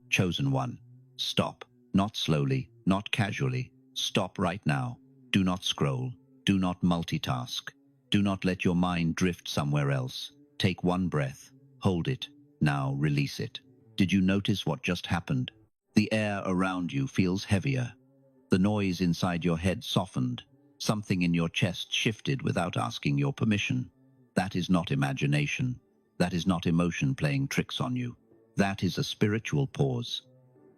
Chosen one, stop. Not slowly, not casually. Stop right now. Do not scroll. Do not multitask. Do not let your mind drift somewhere else. Take one breath. Hold it. Now release it. Did you notice what just happened? The air around you feels heavier. The noise inside your head softened. Something in your chest shifted without asking your permission. That is not imagination. That is not emotion playing tricks on you. That is a spiritual pause.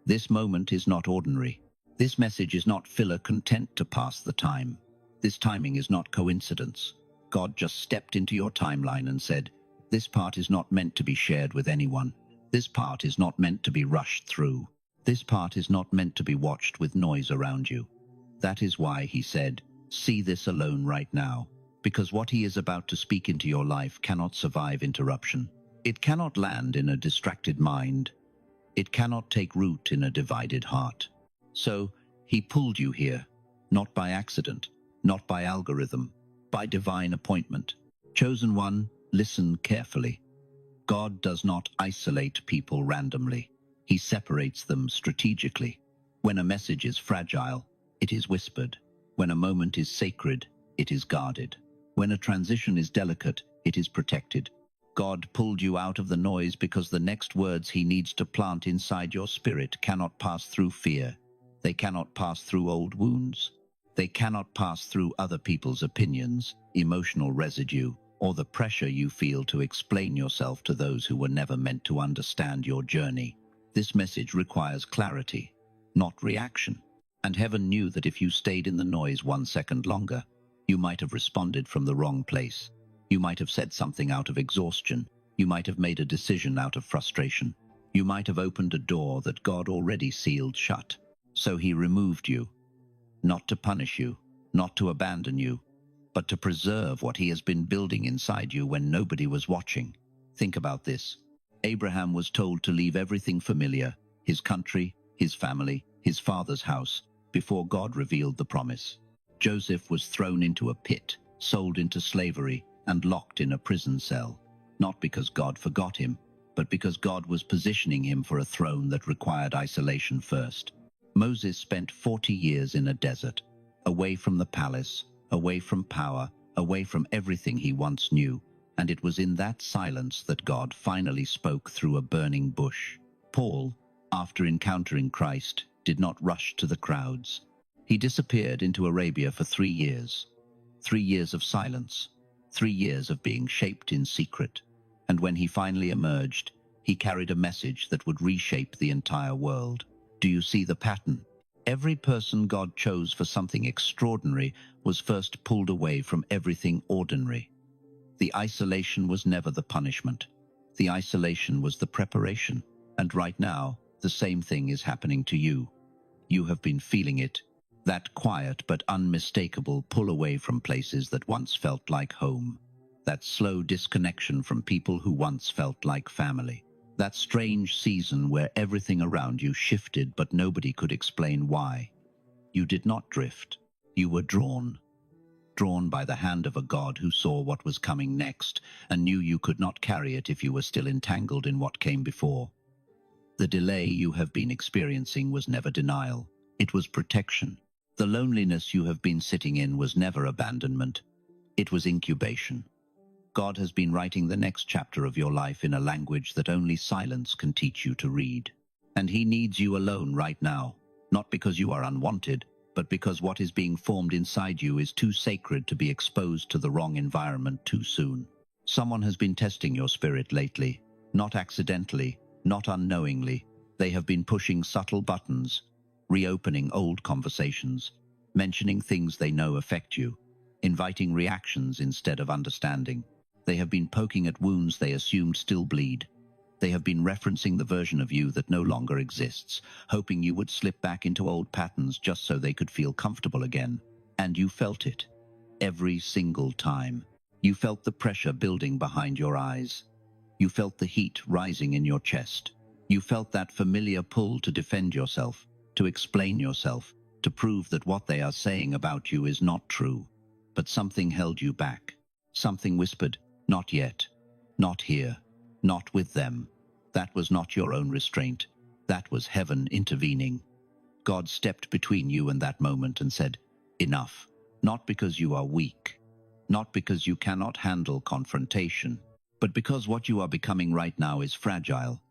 This moment is not ordinary. This message is not filler content to pass the time. This timing is not coincidence. God just stepped into your timeline and said, "This part is not meant to be shared with anyone. This part is not meant to be rushed through. This part is not meant to be watched with noise around you." That is why he said, "See this alone right now," because what he is about to speak into your life cannot survive interruption. It cannot land in a distracted mind. It cannot take root in a divided heart. So, he pulled you here, not by accident, not by algorithm, by divine appointment. Chosen one, listen carefully. God does not isolate people randomly. He separates them strategically. When a message is fragile, it is whispered. When a moment is sacred, it is guarded. When a transition is delicate, it is protected. God pulled you out of the noise because the next words he needs to plant inside your spirit cannot pass through fear. They cannot pass through old wounds. They cannot pass through other people's opinions, emotional residue, or the pressure you feel to explain yourself to those who were never meant to understand your journey. This message requires clarity, not reaction. And heaven knew that if you stayed in the noise 1 second longer, you might have responded from the wrong place. You might have said something out of exhaustion. You might have made a decision out of frustration. You might have opened a door that God already sealed shut. So he removed you, not to punish you, not to abandon you, but to preserve what he has been building inside you when nobody was watching. Think about this. Abraham was told to leave everything familiar, his country, his family, his father's house, before God revealed the promise. Joseph was thrown into a pit, sold into slavery, and locked in a prison cell, not because God forgot him, but because God was positioning him for a throne that required isolation first. Moses spent 40 years in a desert, away from the palace, away from power, away from everything he once knew, and it was in that silence that God finally spoke through a burning bush. Paul, after encountering Christ, did not rush to the crowds. He disappeared into Arabia for 3 years. 3 years of silence. 3 years of being shaped in secret. And when he finally emerged, he carried a message that would reshape the entire world. Do you see the pattern? Every person God chose for something extraordinary was first pulled away from everything ordinary. The isolation was never the punishment. The isolation was the preparation. And right now, the same thing is happening to you. You have been feeling it. That quiet but unmistakable pull away from places that once felt like home. That slow disconnection from people who once felt like family. That strange season where everything around you shifted but nobody could explain why. You did not drift. You were drawn. Drawn by the hand of a God who saw what was coming next and knew you could not carry it if you were still entangled in what came before. The delay you have been experiencing was never denial. It was protection. The loneliness you have been sitting in was never abandonment. It was incubation. God has been writing the next chapter of your life in a language that only silence can teach you to read. And he needs you alone right now, not because you are unwanted, but because what is being formed inside you is too sacred to be exposed to the wrong environment too soon. Someone has been testing your spirit lately, not accidentally, not unknowingly. They have been pushing subtle buttons, reopening old conversations, mentioning things they know affect you, inviting reactions instead of understanding. They have been poking at wounds they assumed still bleed. They have been referencing the version of you that no longer exists, hoping you would slip back into old patterns just so they could feel comfortable again. And you felt it. Every single time. You felt the pressure building behind your eyes. You felt the heat rising in your chest. You felt that familiar pull to defend yourself, to explain yourself, to prove that what they are saying about you is not true. But something held you back. Something whispered, "Not yet. Not here. Not with them." That was not your own restraint. That was heaven intervening. God stepped between you and that moment and said, "Enough." Not because you are weak, not because you cannot handle confrontation, but because what you are becoming right now is fragile.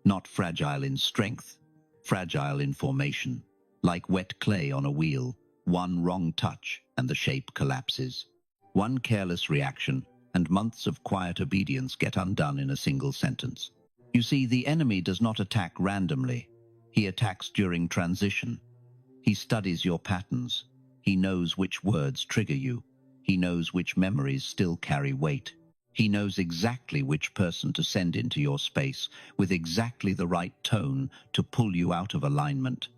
Not fragile in strength, fragile in formation. Like wet clay on a wheel, one wrong touch and the shape collapses. One careless reaction and months of quiet obedience get undone in a single sentence. You see, the enemy does not attack randomly. He attacks during transition. He studies your patterns. He knows which words trigger you. He knows which memories still carry weight. He knows exactly which person to send into your space with exactly the right tone to pull you out of alignment.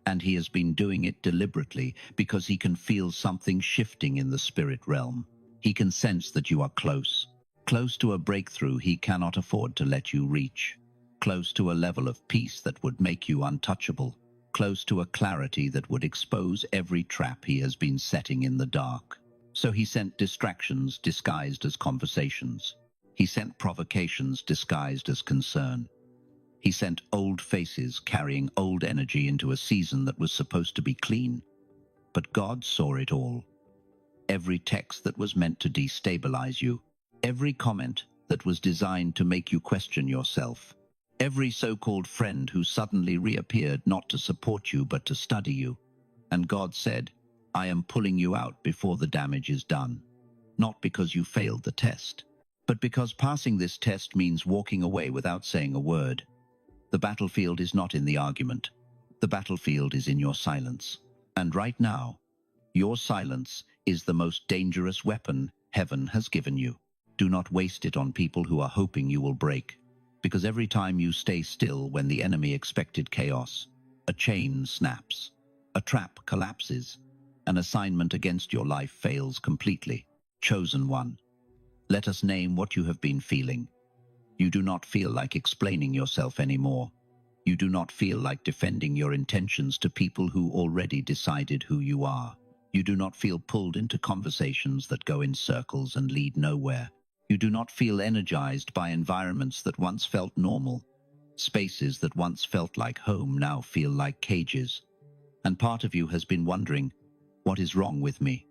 And he has been doing it deliberately because he can feel something shifting in the spirit realm. He can sense that you are close to a breakthrough he cannot afford to let you reach, close to a level of peace that would make you untouchable, close to a clarity that would expose every trap he has been setting in the dark. So he sent distractions disguised as conversations. He sent provocations disguised as concern. He sent old faces carrying old energy into a season that was supposed to be clean. But God saw it all. Every text that was meant to destabilize you, every comment that was designed to make you question yourself, every so-called friend who suddenly reappeared not to support you but to study you. And God said, "I am pulling you out before the damage is done." Not because you failed the test, but because passing this test means walking away without saying a word. The battlefield is not in the argument. The battlefield is in your silence. And right now, your silence is the most dangerous weapon heaven has given you. Do not waste it on people who are hoping you will break, because every time you stay still when the enemy expected chaos, a chain snaps, a trap collapses, an assignment against your life fails completely. Chosen one, let us name what you have been feeling. You do not feel like explaining yourself anymore. You do not feel like defending your intentions to people who already decided who you are. You do not feel pulled into conversations that go in circles and lead nowhere. You do not feel energized by environments that once felt normal. Spaces that once felt like home now feel like cages. And part of you has been wondering, what is wrong with me?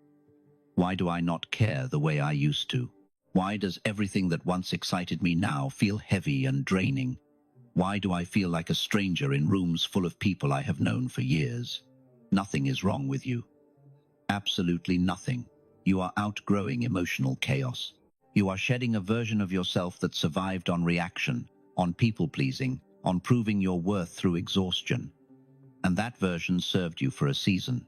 Why do I not care the way I used to? Why does everything that once excited me now feel heavy and draining? Why do I feel like a stranger in rooms full of people I have known for years? Nothing is wrong with you. Absolutely nothing. You are outgrowing emotional chaos. You are shedding a version of yourself that survived on reaction, on people-pleasing, on proving your worth through exhaustion. And that version served you for a season.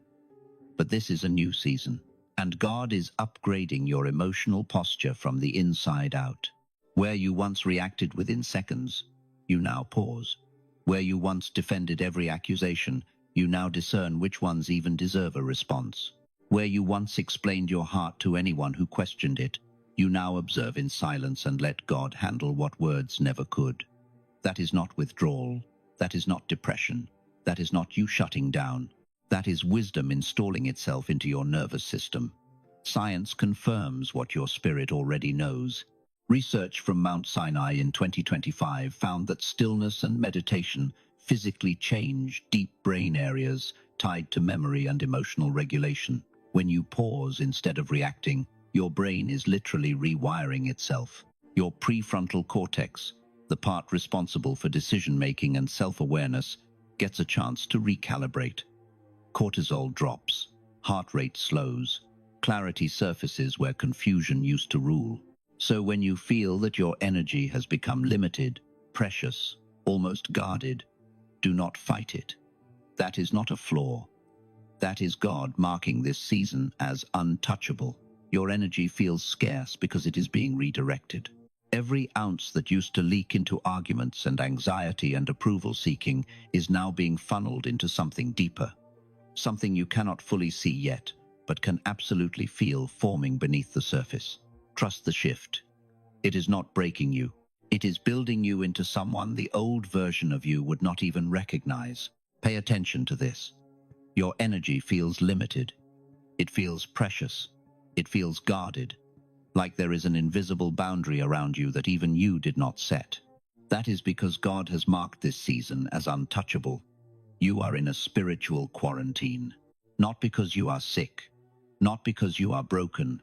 But this is a new season. And God is upgrading your emotional posture from the inside out. Where you once reacted within seconds, you now pause. Where you once defended every accusation, you now discern which ones even deserve a response. Where you once explained your heart to anyone who questioned it, you now observe in silence and let God handle what words never could. That is not withdrawal. That is not depression. That is not you shutting down. That is wisdom installing itself into your nervous system. Science confirms what your spirit already knows. Research from Mount Sinai in 2025 found that stillness and meditation physically change deep brain areas tied to memory and emotional regulation. When you pause instead of reacting, your brain is literally rewiring itself. Your prefrontal cortex, the part responsible for decision-making and self-awareness, gets a chance to recalibrate. Cortisol drops, heart rate slows, clarity surfaces where confusion used to rule. So when you feel that your energy has become limited, precious, almost guarded, do not fight it. That is not a flaw. That is God marking this season as untouchable. Your energy feels scarce because it is being redirected. Every ounce that used to leak into arguments and anxiety and approval seeking is now being funneled into something deeper. Something you cannot fully see yet, but can absolutely feel forming beneath the surface. Trust the shift. It is not breaking you. It is building you into someone the old version of you would not even recognize. Pay attention to this. Your energy feels limited. It feels precious. It feels guarded, like there is an invisible boundary around you that even you did not set. That is because God has marked this season as untouchable. You are in a spiritual quarantine, not because you are sick, not because you are broken,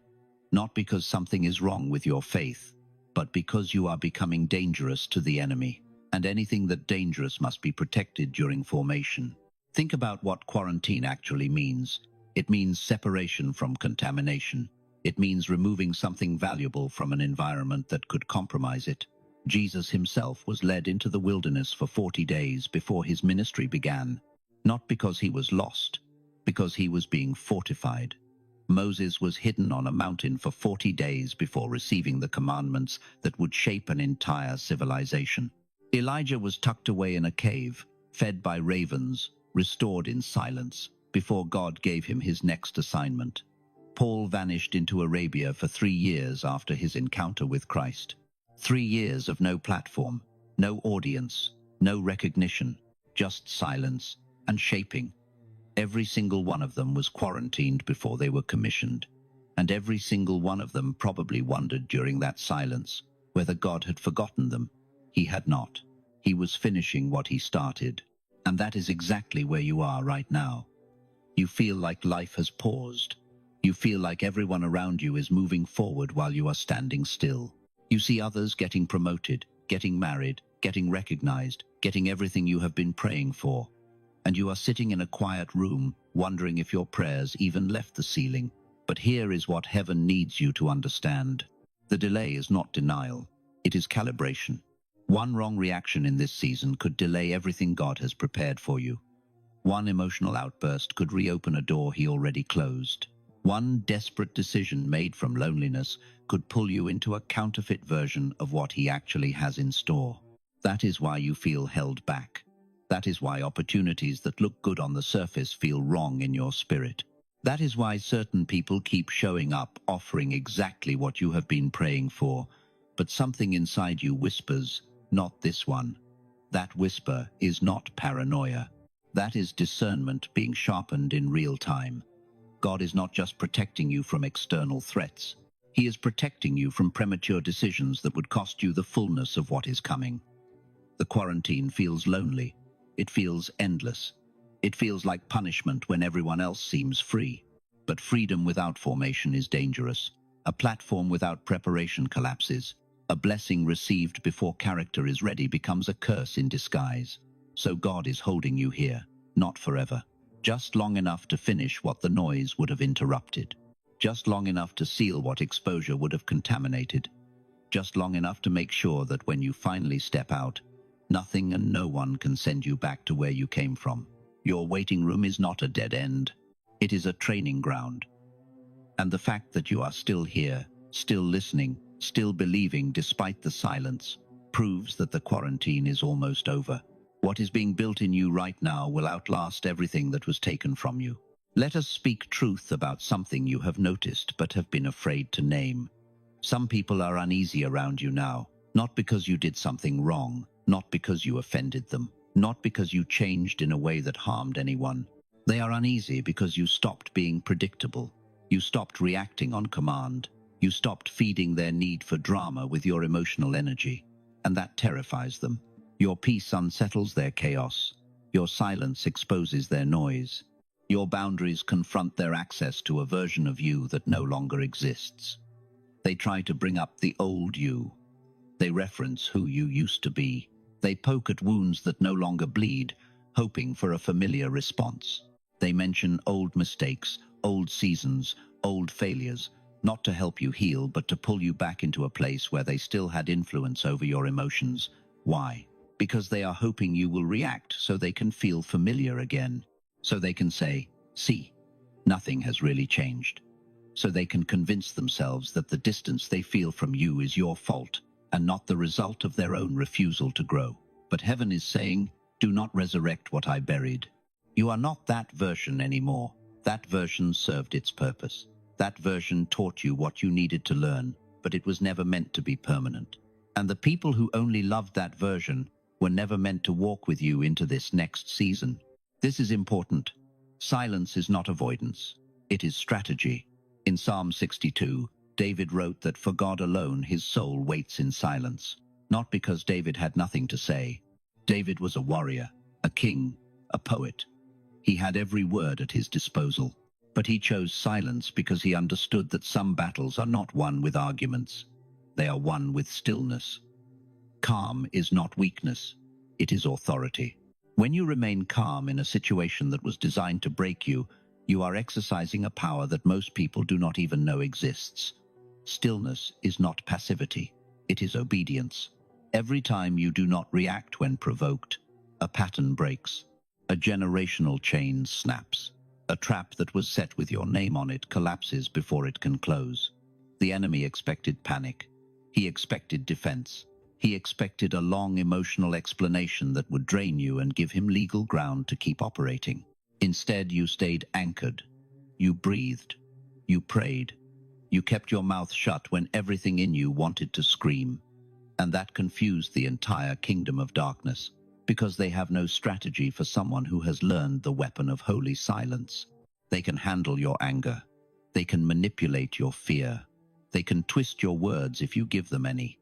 not because something is wrong with your faith, but because you are becoming dangerous to the enemy, and anything that dangerous must be protected during formation. Think about what quarantine actually means. It means separation from contamination. It means removing something valuable from an environment that could compromise it. Jesus himself was led into the wilderness for 40 days before his ministry began, not because he was lost, because he was being fortified. Moses was hidden on a mountain for 40 days before receiving the commandments that would shape an entire civilization. Elijah was tucked away in a cave, fed by ravens, restored in silence, before God gave him his next assignment. Paul vanished into Arabia for 3 years after his encounter with Christ. 3 years of no platform, no audience, no recognition, just silence and shaping. Every single one of them was quarantined before they were commissioned, and every single one of them probably wondered during that silence whether God had forgotten them. He had not. He was finishing what he started, and that is exactly where you are right now. You feel like life has paused. You feel like everyone around you is moving forward while you are standing still. You see others getting promoted, getting married, getting recognized, getting everything you have been praying for. And you are sitting in a quiet room, wondering if your prayers even left the ceiling. But here is what heaven needs you to understand. The delay is not denial. It is calibration. One wrong reaction in this season could delay everything God has prepared for you. One emotional outburst could reopen a door he already closed. One desperate decision made from loneliness could pull you into a counterfeit version of what he actually has in store. That is why you feel held back. That is why opportunities that look good on the surface feel wrong in your spirit. That is why certain people keep showing up, offering exactly what you have been praying for, but something inside you whispers, "Not this one." That whisper is not paranoia. That is discernment being sharpened in real time. God is not just protecting you from external threats. He is protecting you from premature decisions that would cost you the fullness of what is coming. The quarantine feels lonely. It feels endless. It feels like punishment when everyone else seems free. But freedom without formation is dangerous. A platform without preparation collapses. A blessing received before character is ready becomes a curse in disguise. So God is holding you here, not forever. Just long enough to finish what the noise would have interrupted. Just long enough to seal what exposure would have contaminated. Just long enough to make sure that when you finally step out, nothing and no one can send you back to where you came from. Your waiting room is not a dead end. It is a training ground. And the fact that you are still here, still listening, still believing despite the silence, proves that the quarantine is almost over. What is being built in you right now will outlast everything that was taken from you. Let us speak truth about something you have noticed but have been afraid to name. Some people are uneasy around you now, not because you did something wrong, not because you offended them, not because you changed in a way that harmed anyone. They are uneasy because you stopped being predictable. You stopped reacting on command. You stopped feeding their need for drama with your emotional energy, and that terrifies them. Your peace unsettles their chaos. Your silence exposes their noise. Your boundaries confront their access to a version of you that no longer exists. They try to bring up the old you. They reference who you used to be. They poke at wounds that no longer bleed, hoping for a familiar response. They mention old mistakes, old seasons, old failures, not to help you heal, but to pull you back into a place where they still had influence over your emotions. Why? Because they are hoping you will react so they can feel familiar again. So they can say, "See, nothing has really changed." So they can convince themselves that the distance they feel from you is your fault and not the result of their own refusal to grow. But heaven is saying, "Do not resurrect what I buried." You are not that version anymore. That version served its purpose. That version taught you what you needed to learn, but it was never meant to be permanent. And the people who only loved that version were never meant to walk with you into this next season. This is important. Silence is not avoidance. It is strategy. In Psalm 62, David wrote that for God alone his soul waits in silence. not because David had nothing to say. David was a warrior, a king, a poet. He had every word at his disposal. But he chose silence because he understood that some battles are not won with arguments. They are won with stillness. Calm is not weakness. It is authority. When you remain calm in a situation that was designed to break you, you are exercising a power that most people do not even know exists. Stillness is not passivity. It is obedience. Every time you do not react when provoked, a pattern breaks. A generational chain snaps. A trap that was set with your name on it collapses before it can close. The enemy expected panic. He expected defense. He expected a long emotional explanation that would drain you and give him legal ground to keep operating. Instead, you stayed anchored. You breathed. You prayed. You kept your mouth shut when everything in you wanted to scream. And that confused the entire kingdom of darkness, because they have no strategy for someone who has learned the weapon of holy silence. They can handle your anger. They can manipulate your fear. They can twist your words if you give them any.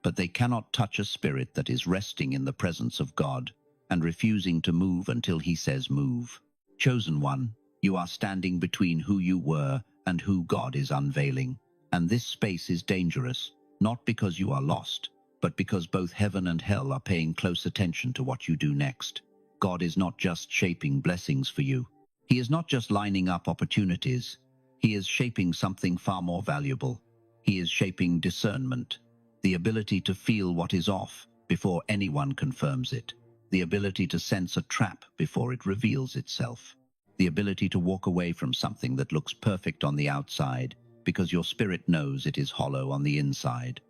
But they cannot touch a spirit that is resting in the presence of God and refusing to move until he says move. Chosen one, you are standing between who you were and who God is unveiling. And this space is dangerous, not because you are lost, but because both heaven and hell are paying close attention to what you do next. God is not just shaping blessings for you. He is not just lining up opportunities. He is shaping something far more valuable. He is shaping discernment, the ability to feel what is off before anyone confirms it, the ability to sense a trap before it reveals itself, the ability to walk away from something that looks perfect on the outside because your spirit knows it is hollow on the inside,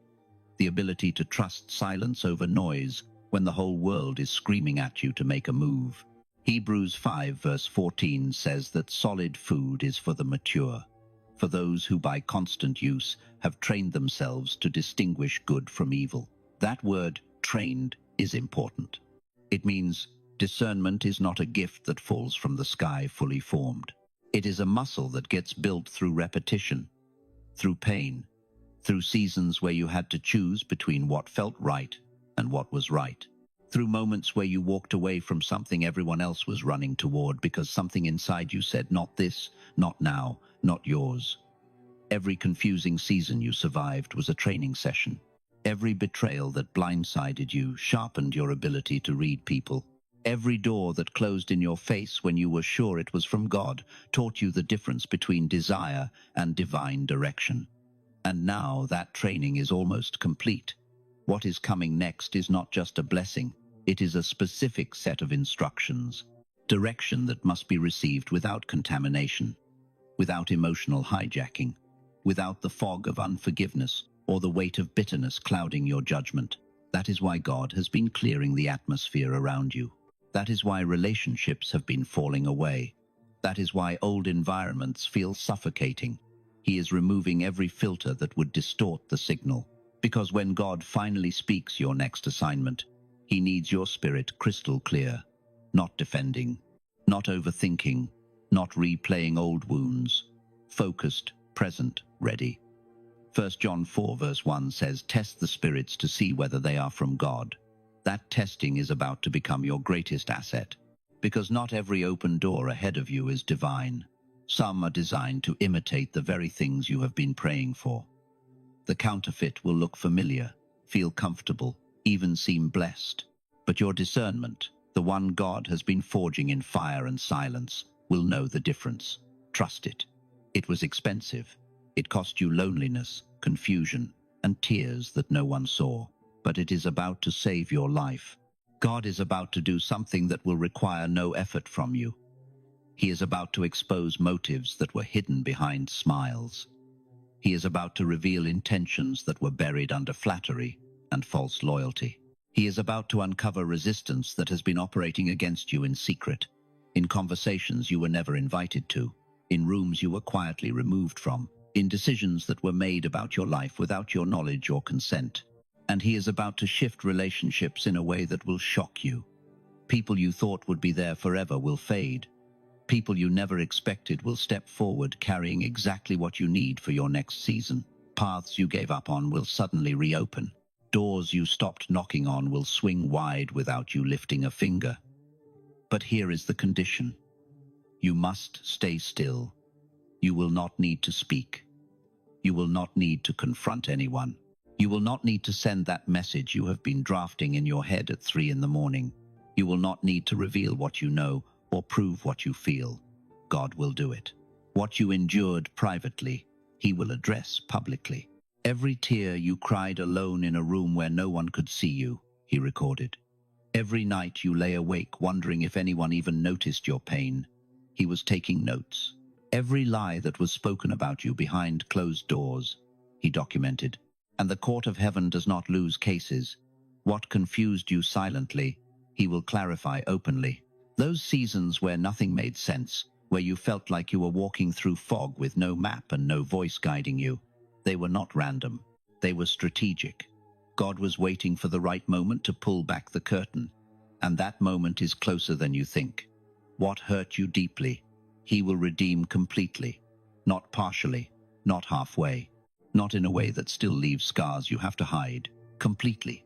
the ability to trust silence over noise when the whole world is screaming at you to make a move. Hebrews 5 verse 14 says that solid food is for the mature, for those who by constant use have trained themselves to distinguish good from evil. That word, trained, is important. It means discernment is not a gift that falls from the sky fully formed. It is a muscle that gets built through repetition, through pain, through seasons where you had to choose between what felt right and what was right, through moments where you walked away from something everyone else was running toward because something inside you said, not this, not now, not yours. Every confusing season you survived was a training session. Every betrayal that blindsided you sharpened your ability to read people. Every door that closed in your face when you were sure it was from God taught you the difference between desire and divine direction. And now that training is almost complete. What is coming next is not just a blessing, it is a specific set of instructions, direction that must be received without contamination, without emotional hijacking, without the fog of unforgiveness or the weight of bitterness clouding your judgment. That is why God has been clearing the atmosphere around you. That is why relationships have been falling away. That is why old environments feel suffocating. He is removing every filter that would distort the signal. Because when God finally speaks your next assignment, he needs your spirit crystal clear, not defending, not overthinking, not replaying old wounds, focused, present, ready. 1 John 4 verse 1 says, test the spirits to see whether they are from God. That testing is about to become your greatest asset, because not every open door ahead of you is divine. Some are designed to imitate the very things you have been praying for. The counterfeit will look familiar, feel comfortable, even seem blessed. But your discernment, the one God has been forging in fire and silence, will know the difference. Trust it. It was expensive. It cost you loneliness, confusion, and tears that no one saw. But it is about to save your life. God is about to do something that will require no effort from you. He is about to expose motives that were hidden behind smiles. He is about to reveal intentions that were buried under flattery and false loyalty. He is about to uncover resistance that has been operating against you in secret, in conversations you were never invited to, in rooms you were quietly removed from, in decisions that were made about your life without your knowledge or consent. And he is about to shift relationships in a way that will shock you. People you thought would be there forever will fade. People you never expected will step forward carrying exactly what you need for your next season. Paths you gave up on will suddenly reopen. Doors you stopped knocking on will swing wide without you lifting a finger. But here is the condition. You must stay still. You will not need to speak. You will not need to confront anyone. You will not need to send that message you have been drafting in your head at 3 in the morning. You will not need to reveal what you know or prove what you feel. God will do it. What you endured privately, He will address publicly. Every tear you cried alone in a room where no one could see you, He recorded. Every night you lay awake wondering if anyone even noticed your pain, He was taking notes. Every lie that was spoken about you behind closed doors, He documented. And the court of heaven does not lose cases. What confused you silently, He will clarify openly. Those seasons where nothing made sense, where you felt like you were walking through fog with no map and no voice guiding you, they were not random. They were strategic. God was waiting for the right moment to pull back the curtain, and that moment is closer than you think. What hurt you deeply, He will redeem completely, not partially, not halfway, not in a way that still leaves scars you have to hide, completely.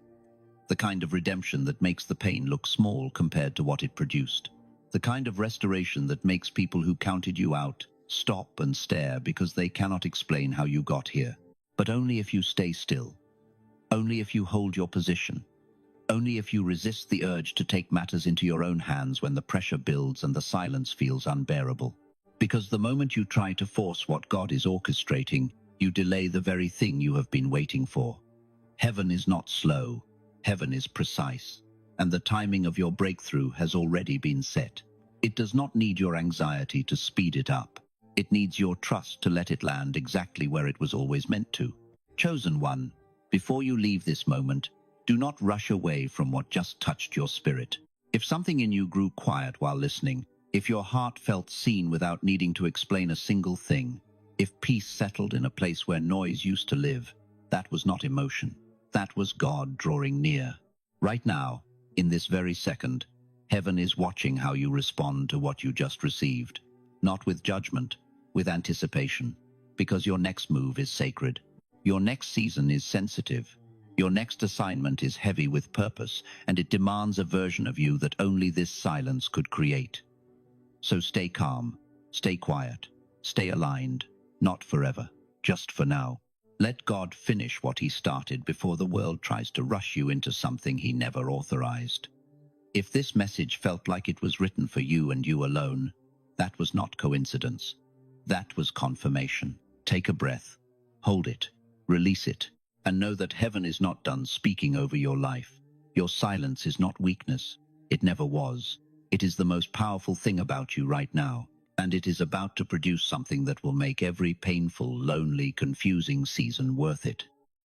The kind of redemption that makes the pain look small compared to what it produced. The kind of restoration that makes people who counted you out stop and stare because they cannot explain how you got here. But only if you stay still. Only if you hold your position. Only if you resist the urge to take matters into your own hands when the pressure builds and the silence feels unbearable. Because the moment you try to force what God is orchestrating, you delay the very thing you have been waiting for. Heaven is not slow. Heaven is precise. And the timing of your breakthrough has already been set. It does not need your anxiety to speed it up. It needs your trust to let it land exactly where it was always meant to. Chosen one, before you leave this moment, do not rush away from what just touched your spirit. If something in you grew quiet while listening, if your heart felt seen without needing to explain a single thing, if peace settled in a place where noise used to live, that was not emotion. That was God drawing near. Right now, in this very second, heaven is watching how you respond to what you just received. Not with judgment, with anticipation, because your next move is sacred. Your next season is sensitive. Your next assignment is heavy with purpose, and it demands a version of you that only this silence could create. So stay calm, stay quiet, stay aligned, not forever, just for now. Let God finish what He started before the world tries to rush you into something He never authorized. If this message felt like it was written for you and you alone, that was not coincidence. That was confirmation. Take a breath, hold it, release it, and know that heaven is not done speaking over your life. Your silence is not weakness. It never was. It is the most powerful thing about you right now, and it is about to produce something that will make every painful, lonely, confusing season worth it.